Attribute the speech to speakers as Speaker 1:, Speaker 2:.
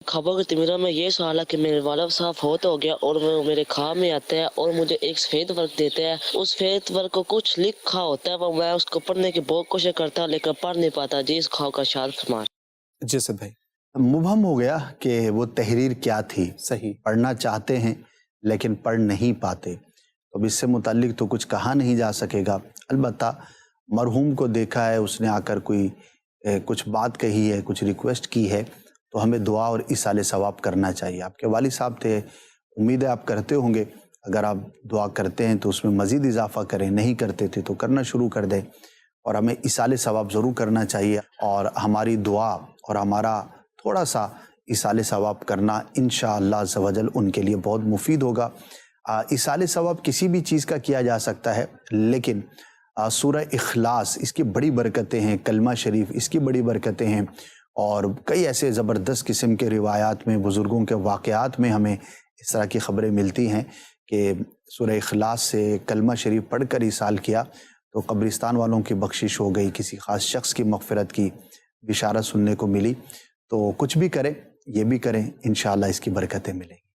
Speaker 1: खबर तिमिरा में ये सवाल है कि मेरे वालिद साहब फौत हो गया और वो मेरे ख्वाब में आते हैं और मुझे एक सफ़ेद वर्क देते हैं। उस सफ़ेद वर्क को कुछ लिखा होता है, वो मैं उसको पढ़ने की बहुत कोशिश करता हूँ लेकिन पढ़ नहीं पाता। जी, इस ख्वाब का शार फरमाएं।
Speaker 2: जी सर भाई।
Speaker 3: मुबहम हो गया कि वो तहरीर क्या थी।
Speaker 2: सही।
Speaker 3: पढ़ना चाहते हैं लेकिन पढ़ नहीं पाते, तो अब इससे मुताल्लिक तो कुछ कहा नहीं जा सकेगा। अलबत्ता मरहूम को देखा है, उसने आकर कोई कुछ बात कही है, कुछ रिक्वेस्ट की है, तो हमें दुआ और इसाले सवाब करना चाहिए। आपके वालिद साहब थे, उम्मीद है आप करते होंगे। अगर आप दुआ करते हैं तो उसमें मज़ीद इजाफा करें, नहीं करते थे तो करना शुरू कर दें, और हमें इसाले सवाब ज़रूर करना चाहिए। और हमारी दुआ और हमारा थोड़ा सा इसाले सवाब करना इंशाअल्लाह अज़्ज़ व जल उनके लिए बहुत मुफीद होगा। इसाले सवाब किसी भी चीज़ का किया जा सकता है, लेकिन सूरह इखलास इसकी बड़ी बरकतें हैं, कलमा शरीफ इसकी बड़ी बरकतें हैं, और कई ऐसे ज़बरदस्त किस्म के रिवायात में, बुज़ुर्गों के वाक़यात में हमें इस तरह की ख़बरें मिलती हैं कि सूरह इखलास से कलमा शरीफ पढ़ कर इसाल किया तो कब्रिस्तान वालों की बख्शिश हो गई, किसी ख़ास शख्स की मग़फ़िरत की बिशारत सुनने को मिली। तो कुछ भी करें, ये भी करें, इंशाअल्लाह इसकी बरकतें मिलेंगी।